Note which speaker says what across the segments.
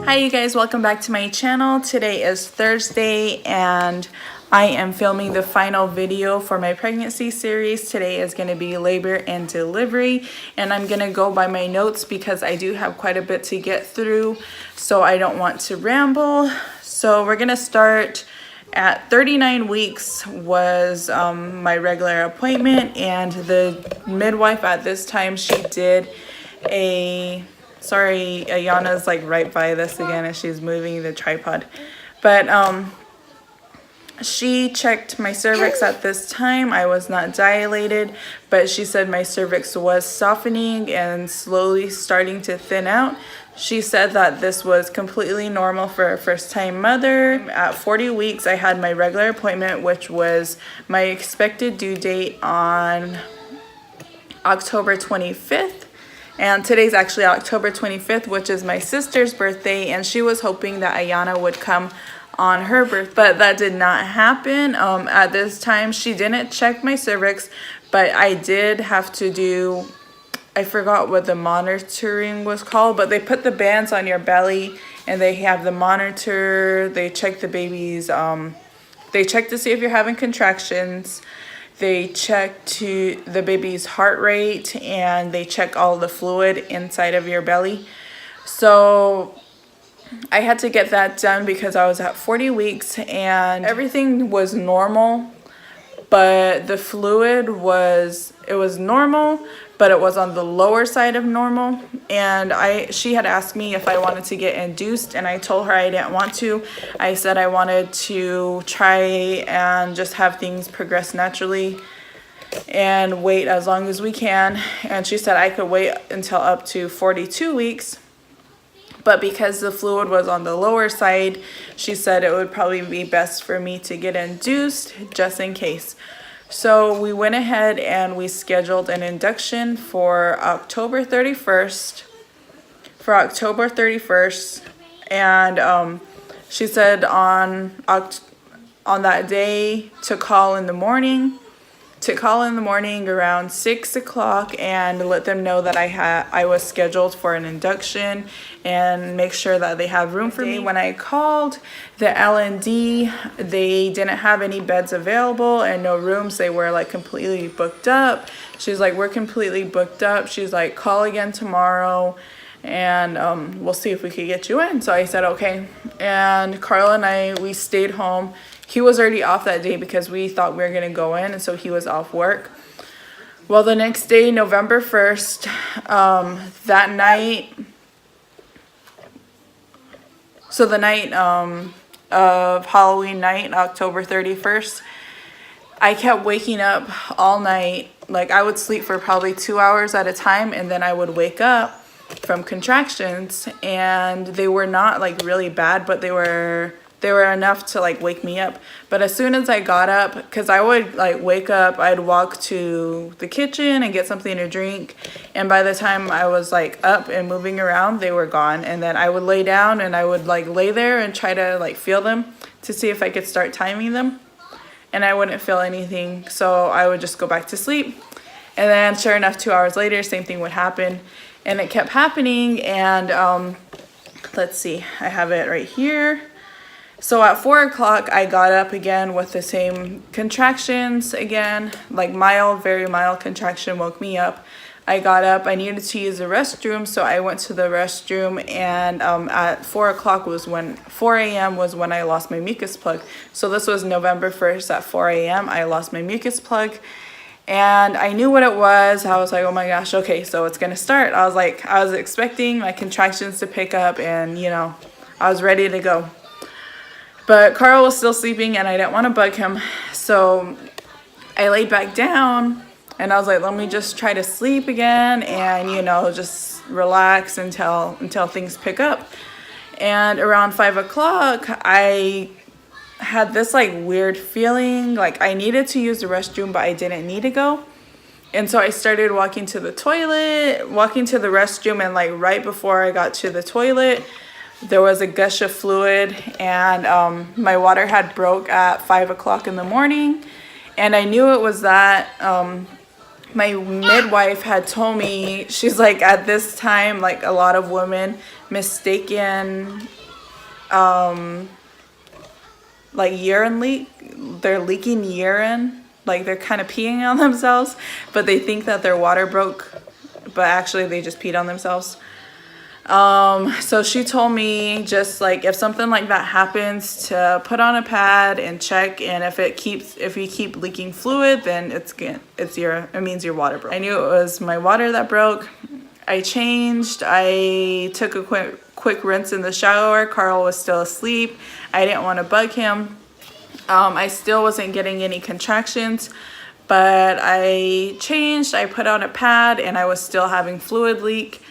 Speaker 1: Hi you guys, welcome back to my channel. Today is Thursday and I am filming the final video for my pregnancy series. Today is going to be labor and delivery, and I'm going to go by my notes because I do have quite a bit to get through, so I don't want to ramble. So we're going to start at 39 weeks was my regular appointment, and the midwife at this time, she did a... Sorry, Ayana's like right by this again and she's moving the tripod. But she checked my cervix at this time. I was not dilated, but she said my cervix was softening and slowly starting to thin out. She said that this was completely normal for a first-time mother. At 40 weeks, I had my regular appointment, which was my expected due date on October 25th. And today's actually October 25th, which is my sister's birthday, and she was hoping that Ayana would come on her birthday, but that did not happen. At this time, she didn't check my cervix, but I did have to do, I forgot what the monitoring was called, but they put the bands on your belly and they have the monitor. They check the baby's, they check to see if you're having contractions. They check to the baby's heart rate, and they check all the fluid inside of your belly. So I had to get that done because I was at 40 weeks and everything was normal, but the fluid was, it was normal, but it was on the lower side of normal. And she had asked me if I wanted to get induced, and I told her I didn't want to. I said I wanted to try and just have things progress naturally and wait as long as we can. And she said I could wait until up to 42 weeks. But because the fluid was on the lower side, she said it would probably be best for me to get induced just in case. So we went ahead and we scheduled an induction for October 31st. And she said on that day to call in the morning. Around 6 o'clock and let them know that I was scheduled for an induction and make sure that they have room for me. When I called the L&D, they didn't have any beds available and no rooms. They were like completely booked up. She's like, we're completely booked up. She's like, call again tomorrow and we'll see if we could get you in. So I said okay, and Carl and we stayed home. He was already off that day because we thought we were going to go in, and so he was off work. Well, the next day, November 1st, that night, so the night of Halloween night, October 31st, I kept waking up all night. Like, I would sleep for probably 2 hours at a time, and then I would wake up from contractions, and they were not like really bad, but they were enough to like wake me up. But as soon as I got up, because I would like wake up, I'd walk to the kitchen and get something to drink, and by the time I was like up and moving around, they were gone. And then I would lay down and I would like lay there and try to like feel them to see if I could start timing them, and I wouldn't feel anything, so I would just go back to sleep. And then sure enough, 2 hours later, same thing would happen, and it kept happening. And let's see, I have it right here. So at 4 o'clock, I got up again with the same contractions again, like mild, very mild contraction woke me up. I got up, I needed to use the restroom, so I went to the restroom, and at 4 a.m. was when I lost my mucus plug. So this was November 1st at 4 a.m. I lost my mucus plug, and I knew what it was. I was like, oh my gosh, okay, so it's gonna start. I was expecting my contractions to pick up, and you know, I was ready to go. But Carl was still sleeping and I didn't want to bug him. So I laid back down and I was like, let me just try to sleep again and, you know, just relax until things pick up. And around 5 o'clock, I had this like weird feeling, like I needed to use the restroom, but I didn't need to go. And so I started walking to the restroom, and like right before I got to the toilet, there was a gush of fluid, and my water had broke at 5 o'clock in the morning, and I knew it was that. My midwife had told me, she's like, at this time, like a lot of women mistaken like urine leak. They're leaking urine, like they're kind of peeing on themselves, but they think that their water broke, but actually they just peed on themselves. So she told me just like if something like that happens to put on a pad and check, and if you keep leaking fluid, then it means your water broke. I knew it was my water that broke. I changed. I took a quick rinse in the shower. Carl was still asleep. I didn't want to bug him. I still wasn't getting any contractions, but I changed. I put on a pad and I was still having fluid leak.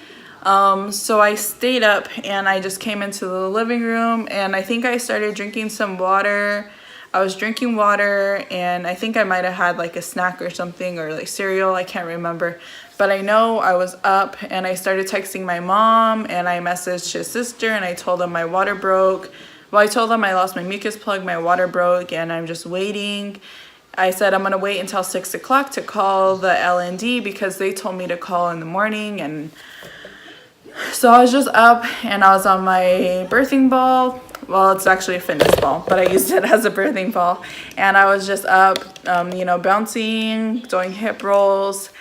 Speaker 1: So I stayed up and I just came into the living room, and I think I started drinking some water. I was drinking water, and I think I might have had like a snack or something, or like cereal. I can't remember. But I know I was up and I started texting my mom, and I messaged his sister and I told them my water broke. Well, I told them I lost my mucus plug, my water broke, and I'm just waiting. I said I'm gonna wait until 6 o'clock to call the LND because they told me to call in the morning. And so I was just up and I was on my birthing ball. Well, it's actually a fitness ball, but I used it as a birthing ball. And I was just up, bouncing, doing hip rolls.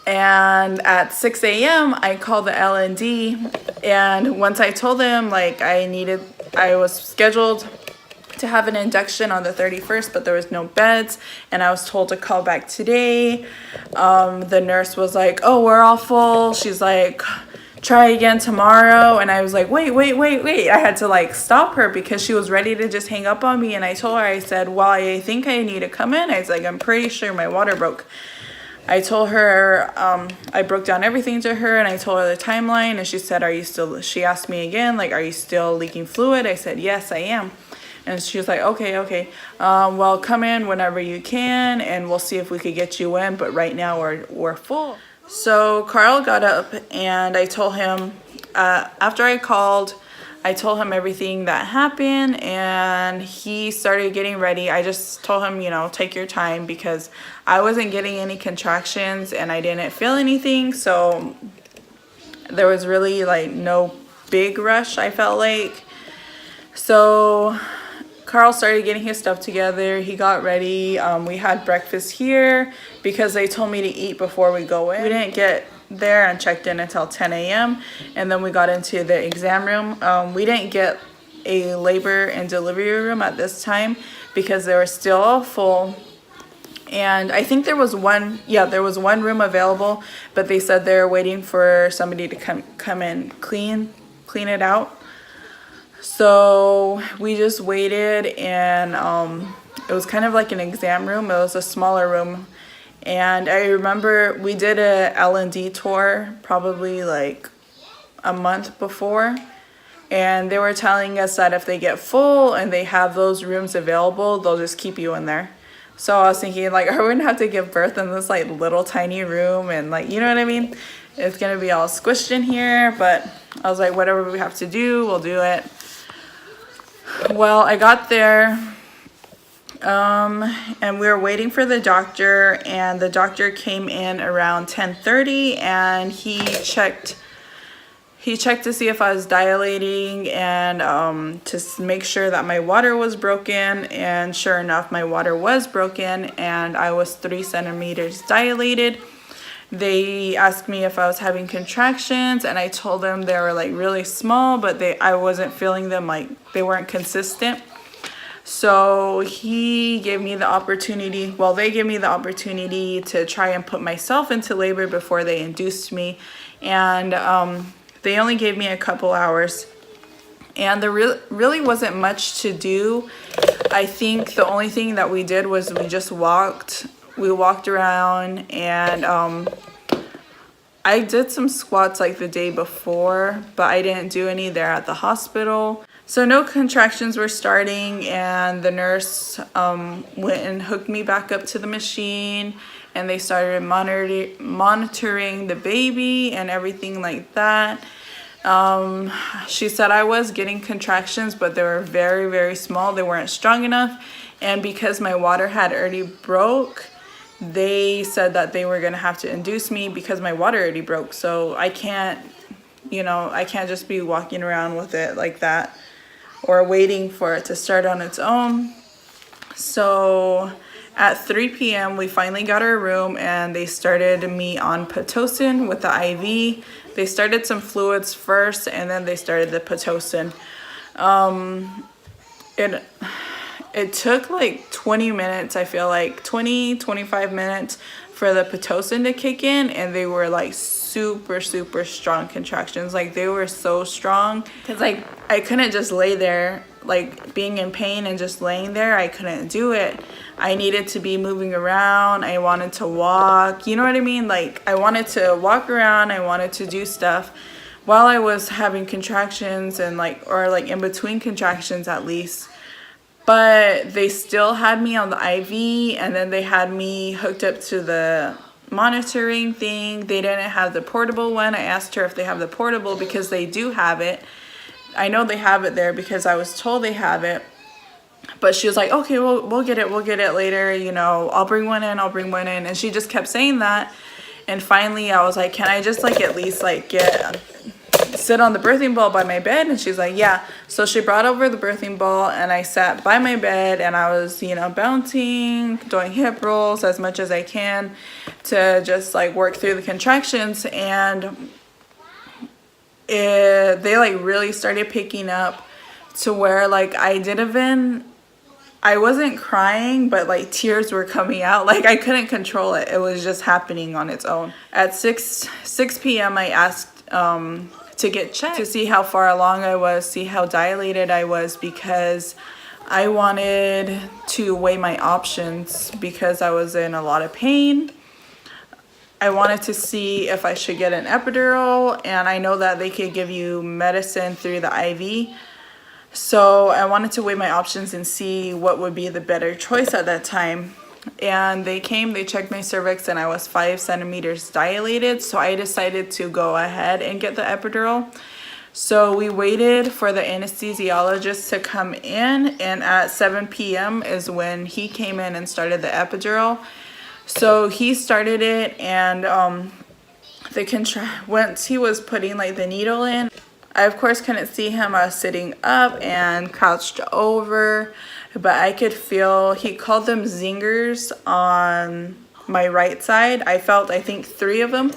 Speaker 1: And at 6 a.m. I called the LND, and once I told them like I was scheduled to have an induction on the 31st, but there was no beds, and I was told to call back today. The nurse was like, "Oh, we're all full." She's like, "Try again tomorrow." And I was like, wait. I had to like stop her because she was ready to just hang up on me. And I told her, I said, "Well, I think I need to come in." I was like, "I'm pretty sure my water broke." I told her, I broke down everything to her, and I told her the timeline, and she said, she asked me again, like, "Are you still leaking fluid?" I said, "Yes, I am." And she was like, okay. Well, come in whenever you can, and we'll see if we could get you in, but right now we're full. So Carl got up, and I told him, after I called, I told him everything that happened, and he started getting ready. I just told him, take your time, because I wasn't getting any contractions and I didn't feel anything. So there was really like no big rush, I felt like. So Carl started getting his stuff together. He got ready. We had breakfast here because they told me to eat before we go in. We didn't get there and checked in until 10 a.m. and then we got into the exam room. We didn't get a labor and delivery room at this time because they were still all full. And I think there was one room available, but they said they're waiting for somebody to come and clean it out. So we just waited, and it was kind of like an exam room. It was a smaller room. And I remember we did a L&D tour probably like a month before, and they were telling us that if they get full and they have those rooms available, they'll just keep you in there. So I was thinking, like, are we gonna have to give birth in this like little tiny room, and like, you know what I mean? It's gonna be all squished in here. But I was like, whatever we have to do, we'll do it. Well, I got there, and we were waiting for the doctor, and the doctor came in around 10:30, and he checked to see if I was dilating, and to make sure that my water was broken. And sure enough, my water was broken, and I was 3 centimeters dilated. They asked me if I was having contractions, and I told them they were like really small, but I wasn't feeling them, like they weren't consistent. So they gave me the opportunity to try and put myself into labor before they induced me. And they only gave me a couple hours, and there really wasn't much to do. I think the only thing that we did was we walked around, and I did some squats like the day before, but I didn't do any there at the hospital. So no contractions were starting, and the nurse went and hooked me back up to the machine, and they started monitoring the baby and everything like that. She said I was getting contractions, but they were very, very small. They weren't strong enough. And because my water had already broke, they said that they were going to have to induce me because my water already broke. So I can't just be walking around with it like that. or waiting for it to start on its own. So at 3 p.m. we finally got our room and they started me on Pitocin with the IV. They started some fluids first and then they started the Pitocin. It took like 20 minutes, I feel like 25 minutes for the Pitocin to kick in, and they were like super strong contractions. Like they were so strong because like I couldn't just lay there like being in pain and just laying there. I couldn't do it. I needed to be moving around. I wanted to walk, you know what I mean? Like I wanted to walk around. I wanted to do stuff while I was having contractions, and or in between contractions at least. But they still had me on the IV, and then they had me hooked up to the monitoring thing. They didn't have the portable one. I asked her if they have the portable because they do have it. I know they have it there because I was told they have it. But she was like, okay, we'll get it later. You know, I'll bring one in. And she just kept saying that. And finally I was like, can I just at least sit on the birthing ball by my bed? And she's like, yeah. So she brought over the birthing ball and I sat by my bed and I was, bouncing, doing hip rolls as much as I can to just work through the contractions. And they really started picking up to where I wasn't crying, but tears were coming out. I couldn't control it. It was just happening on its own. At 6 p.m. I asked to get checked to see how far along I was, see how dilated I was, because I wanted to weigh my options because I was in a lot of pain. I wanted to see if I should get an epidural, and I know that they could give you medicine through the IV. So I wanted to weigh my options and see what would be the better choice at that time. And they checked my cervix, and I was 5 centimeters dilated. So I decided to go ahead and get the epidural. So we waited for the anesthesiologist to come in, and at 7 p.m. is when he came in and started the epidural. So he started it, and once he was putting the needle in, I of course couldn't see him. I was sitting up and crouched over, but I could feel, he called them zingers on my right side. I felt, I think, 3 of them.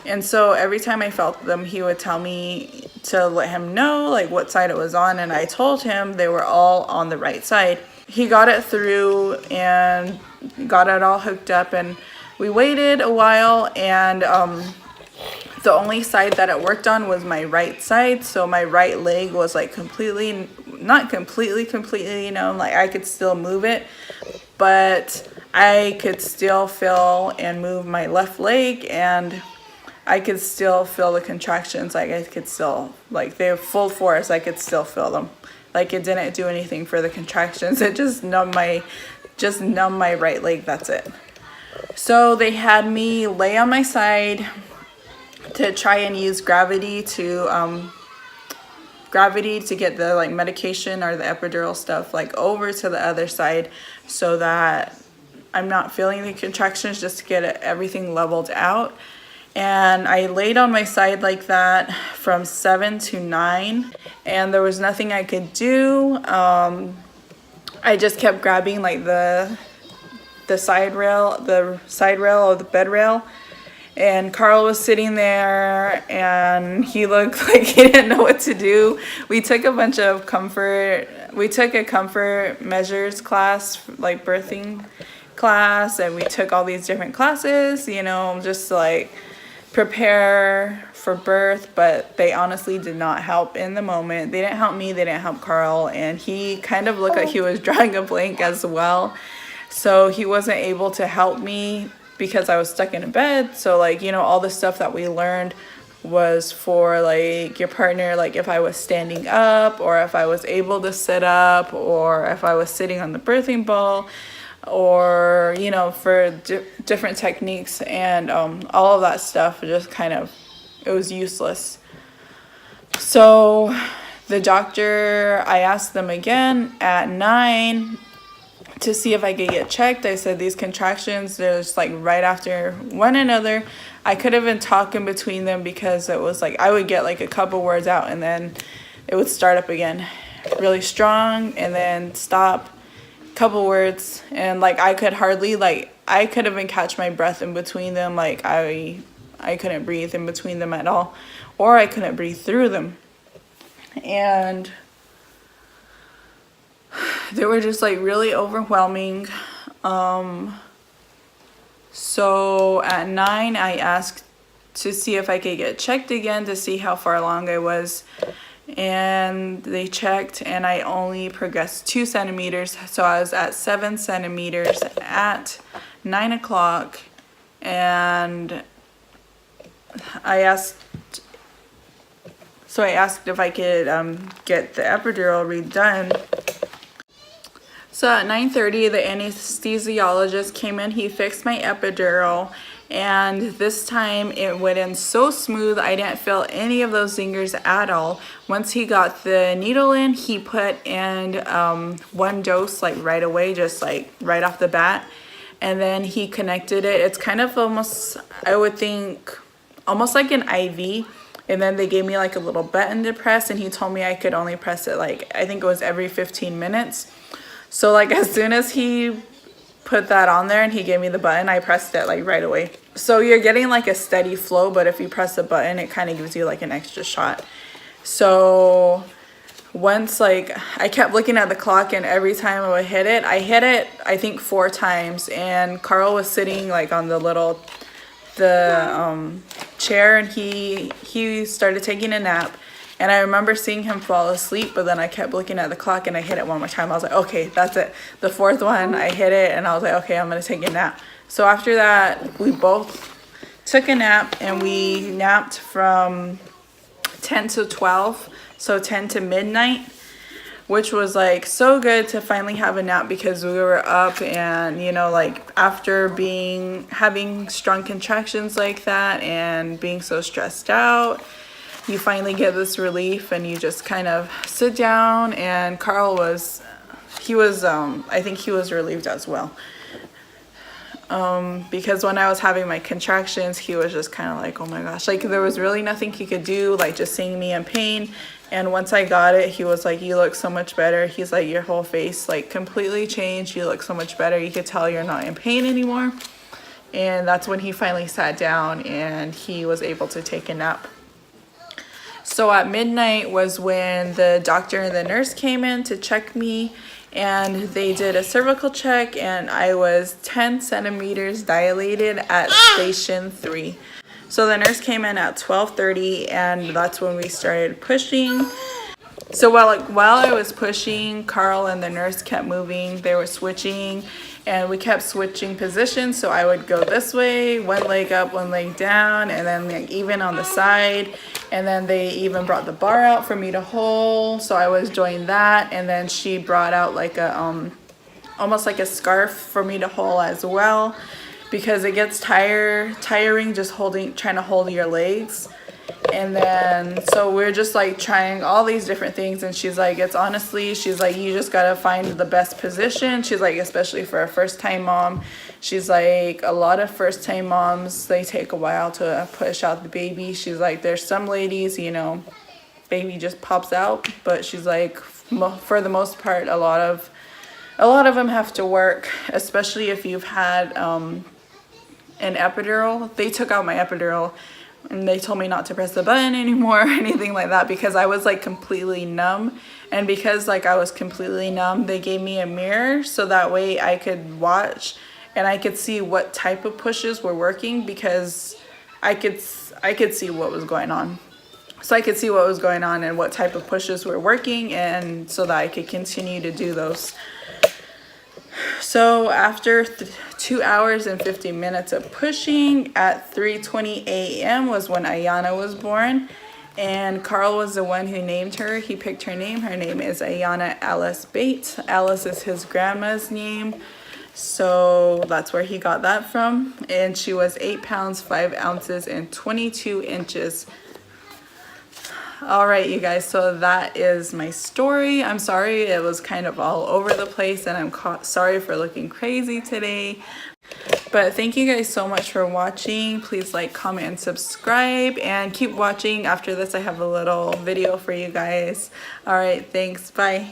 Speaker 1: And so every time I felt them, he would tell me to let him know what side it was on. And I told him they were all on the right side. He got it through and got it all hooked up, and we waited a while, and the only side that it worked on was my right side. So my right leg was completely, not completely, I could still move it, but I could still feel and move my left leg, and I could still feel the contractions. I could still, they're full force. I could still feel them. It didn't do anything for the contractions. It just numbed my right leg. That's it. So they had me lay on my side to try and use gravity to get the medication or the epidural stuff over to the other side, so that I'm not feeling the contractions, just to get everything leveled out. And I laid on my side like that from 7 to 9, and there was nothing I could do. I just kept grabbing the side rail of the bed rail. And Carl was sitting there, and he looked like he didn't know what to do. We took a bunch of comfort measures class, birthing class, and we took all these different classes, just prepare for birth. But they honestly did not help in the moment. They didn't help me, they didn't help Carl, and he kind of looked like he was drawing a blank as well. So he wasn't able to help me because I was stuck in a bed. So all the stuff that we learned was for your partner, if I was standing up, or if I was able to sit up, or if I was sitting on the birthing ball, or for different techniques. And all of that stuff just it was useless. So the doctor, I asked them again at 9 to see if I could get checked. I said these contractions, they're just right after one another. I could have been talking between them because it was I would get a couple words out and then it would start up again. really strong and then stop, couple words, and like I could hardly, like I couldn't even catch my breath in between them. Like I couldn't breathe in between them at all, or I couldn't breathe through them. And they were just like really overwhelming. So at 9 I asked to see if I could get checked again to see how far along I was, and they checked and I only progressed 2 centimeters. So I was at 7 centimeters at 9 o'clock, and I asked if I could get the epidural redone. So at 9:30, the anesthesiologist came in. He fixed my epidural, and this time it went in so smooth. I didn't feel any of those zingers at all. Once he got the needle in, he put in 1 dose like right away, just like right off the bat, and then he connected it. It's kind of almost, I would think, almost like an IV. And then they gave me like a little button to press, and he told me I could only press it like, I think it was every 15 minutes. So like as soon as he put that on there and he gave me the button, I pressed it like right away. So you're getting like a steady flow, but if you press the button, it kind of gives you like an extra shot. So once, like, I kept looking at the clock, and every time I would hit it, I think 4 times, and Carl was sitting like on the little chair, and he started taking a nap. And I remember seeing him fall asleep, but then I kept looking at the clock and I hit it 1 more time. I was like, okay, that's it. The 4th one, I hit it, and I was like, okay, I'm gonna take a nap. So after that, we both took a nap, and we napped from 10 to 12, so 10 to midnight, which was like so good to finally have a nap, because we were up, and you know, like after having strong contractions like that and being so stressed out, you finally get this relief, and you just kind of sit down. And Carl was, I think he was relieved as well. Because when I was having my contractions, he was just kind of like, oh my gosh, like there was really nothing he could do, like just seeing me in pain. And once I got it, he was like, you look so much better. He's like, your whole face like completely changed. You look so much better. You could tell you're not in pain anymore. And that's when he finally sat down and he was able to take a nap. So at midnight was when the doctor and the nurse came in to check me, and they did a cervical check, and I was 10 centimeters dilated at station 3. So the nurse came in at 12:30, and that's when we started pushing. So while I was pushing, Carl and the nurse kept moving. They were switching, and we kept switching positions. So I would go this way, 1 leg up, 1 leg down, and then like even on the side. And then they even brought the bar out for me to hold. So I was doing that, and then she brought out like a almost like a scarf for me to hold as well, because it gets tiring just trying to hold your legs. And then so we're just like trying all these different things, and she's like, she's like, you just gotta find the best position. She's like, especially for a first-time mom, she's like, a lot of first-time moms, they take a while to push out the baby. She's like, there's some ladies, you know, baby just pops out, but she's like, for the most part, a lot of them have to work, especially if you've had an epidural. They took out my epidural, and they told me not to press the button anymore or anything like that, because I was like completely numb. And because like I was completely numb, they gave me a mirror so that way I could watch and I could see what type of pushes were working, because I could see what was going on. So I could see what was going on and what type of pushes were working, and so that I could continue to do those. So after 2 hours and 50 minutes of pushing, at 3:20 a.m. was when Ayana was born, and Carl was the one who named her. He picked her name. Her name is Ayana Alice Bates. Alice is his grandma's name, so that's where he got that from. And she was 8 pounds 5 ounces and 22 inches. All right, you guys, so that is my story. I'm sorry it was kind of all over the place, and I'm sorry for looking crazy today. But thank you guys so much for watching. Please like, comment, and subscribe, and keep watching. After this I have a little video for you guys. All right, thanks, bye.